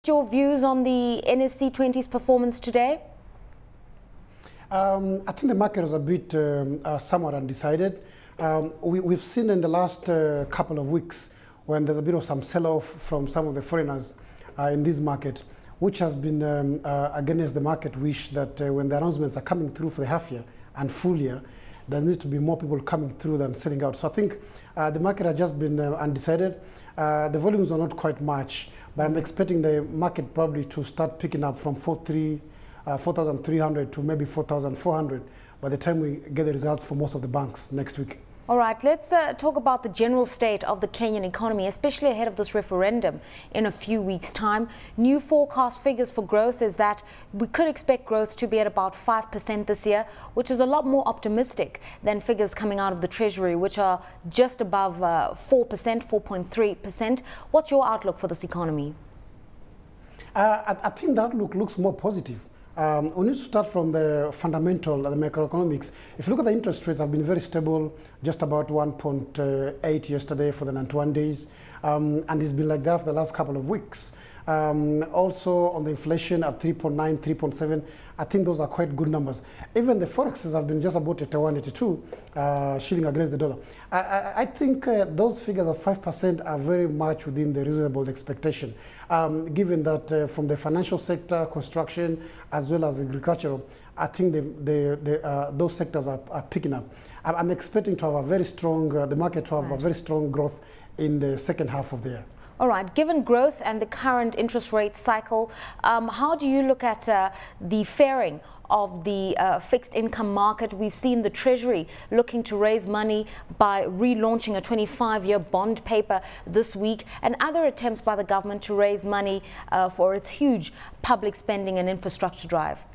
your views on the NSE 20's performance today? I think the market was a bit somewhat undecided. We've seen in the last couple of weeks when there's a bit of some sell-off from some of the foreigners in this market, which has been against the market wish that when the announcements are coming through for the half year and full year, there needs to be more people coming through than selling out. So I think the market has just been undecided. The volumes are not quite much, but I'm expecting the market probably to start picking up from 4,300 to maybe 4,400 by the time we get the results for most of the banks next week. All right, let's talk about the general state of the Kenyan economy, especially ahead of this referendum in a few weeks' time. New forecast figures for growth is that we could expect growth to be at about 5% this year, which is a lot more optimistic than figures coming out of the Treasury, which are just above 4%, 4.3%. What's your outlook for this economy? I think the outlook looks more positive. We need to start from the fundamental, the macroeconomics. If you look at the interest rates, have been very stable, just about 1.8 yesterday for the 91 days, and it's been like that for the last couple of weeks. Also on the inflation at 3.9, 3.7, I think those are quite good numbers. Even the forexes have been just about 81, 82 shilling against the dollar. I think those figures of 5% are very much within the reasonable expectation, given that from the financial sector, construction, as well as agricultural, I think those sectors are picking up. I'm expecting to have a very strong, the market to have a very strong growth in the second half of the year. All right, given growth and the current interest rate cycle, how do you look at the faring of the fixed income market? We've seen the Treasury looking to raise money by relaunching a 25-year bond paper this week, and other attempts by the government to raise money for its huge public spending and infrastructure drive.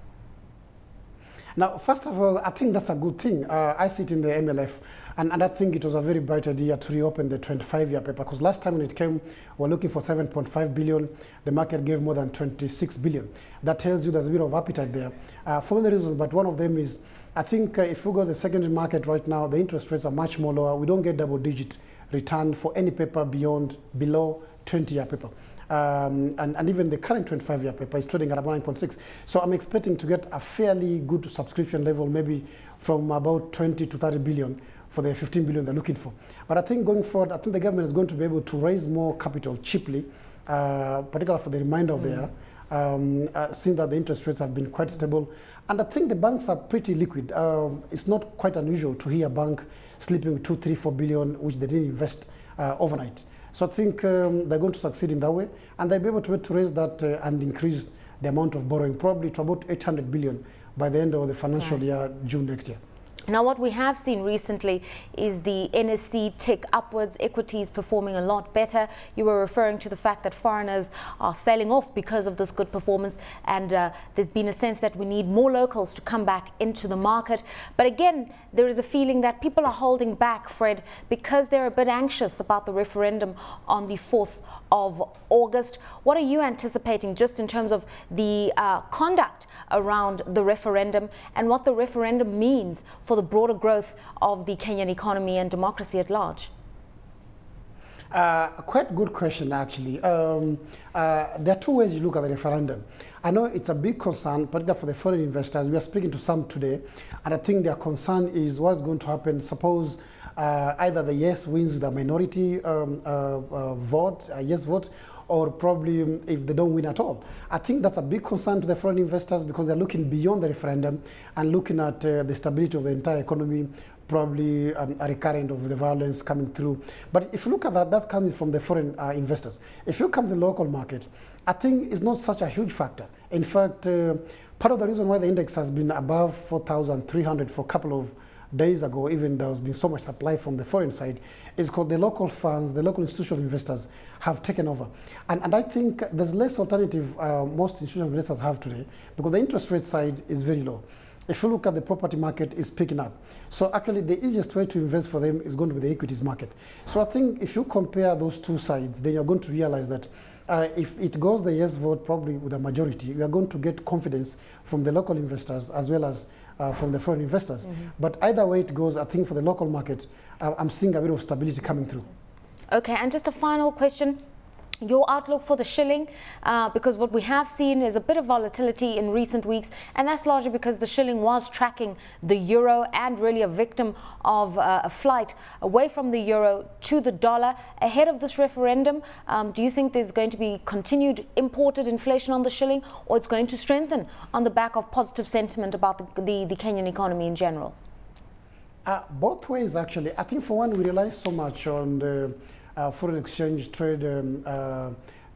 Now, first of all, I think that's a good thing. I sit in the MLF, and I think it was a very bright idea to reopen the 25-year paper, because last time when it came, we're looking for 7.5 billion. The market gave more than 26 billion. That tells you there's a bit of appetite there for many reasons, but one of them is, I think if you go to the secondary market right now, the interest rates are much more lower. We don't get double-digit return for any paper below 20-year paper. And even the current 25-year paper is trading at about 9.6. So I'm expecting to get a fairly good subscription level, maybe from about 20 to 30 billion for the 15 billion they're looking for. But I think going forward, I think the government is going to be able to raise more capital cheaply, particularly for the remainder of the year, seeing that the interest rates have been quite stable. And I think the banks are pretty liquid. It's not quite unusual to hear a bank sleeping with 2, 3, 4 billion, which they didn't invest overnight. So I think they're going to succeed in that way, and they'll be able to raise that and increase the amount of borrowing, probably to about 800 billion by the end of the financial year, June next year. Now, what we have seen recently is the NSE tick upwards, equities performing a lot better. You were referring to the fact that foreigners are sailing off because of this good performance, and there's been a sense that we need more locals to come back into the market. But again, there is a feeling that people are holding back, Fred, because they're a bit anxious about the referendum on the 4th of August. What are you anticipating just in terms of the conduct around the referendum and what the referendum means for the broader growth of the Kenyan economy and democracy at large? Quite good question, actually. There are two ways you look at the referendum. I know it's a big concern, particularly for the foreign investors. We are speaking to some today, and I think their concern is what's going to happen. Suppose either the yes wins with a minority vote, a yes vote, or probably if they don't win at all. I think that's a big concern to the foreign investors because they're looking beyond the referendum and looking at the stability of the entire economy, probably a recurrent of the violence coming through. But if you look at that, that comes from the foreign investors. If you come to the local market, I think it's not such a huge factor. In fact, part of the reason why the index has been above 4,300 for a couple of days ago, even there's been so much supply from the foreign side, is because the local funds, the local institutional investors have taken over. And I think there's less alternative most institutional investors have today because the interest rate side is very low. If you look at the property market, it's picking up. So actually the easiest way to invest for them is going to be the equities market. So I think if you compare those two sides, then you're going to realize that if it goes the yes vote, probably with a majority, we are going to get confidence from the local investors as well as from the foreign investors. But either way it goes, I think for the local market, I'm seeing a bit of stability coming through. Okay, and just a final question. your outlook for the shilling, because what we have seen is a bit of volatility in recent weeks, and that's largely because the shilling was tracking the euro and really a victim of a flight away from the euro to the dollar ahead of this referendum. Do you think there's going to be continued imported inflation on the shilling, or it's going to strengthen on the back of positive sentiment about the Kenyan economy in general? Both ways, actually. I think for one, we rely so much on the foreign exchange trade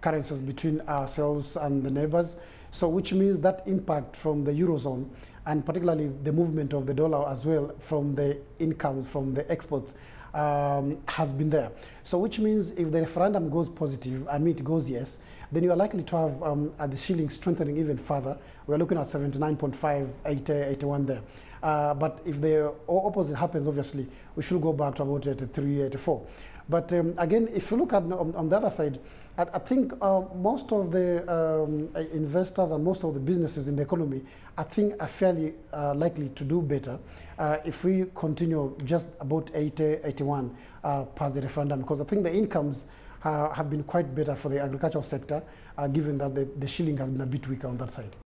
currencies between ourselves and the neighbors. So which means that impact from the Eurozone, and particularly the movement of the dollar as well from the income from the exports, has been there. So which means if the referendum goes positive, I mean it goes yes, then you are likely to have the shilling strengthening even further. We're looking at 79.5, 80, 81 there. But if the opposite happens, obviously, we should go back to about 83, 84. But again, if you look at on the other side, I think most of the investors and most of the businesses in the economy, I think, are fairly likely to do better if we continue just about 80, 81 past the referendum, because I think the incomes have been quite better for the agricultural sector, given that the shilling has been a bit weaker on that side.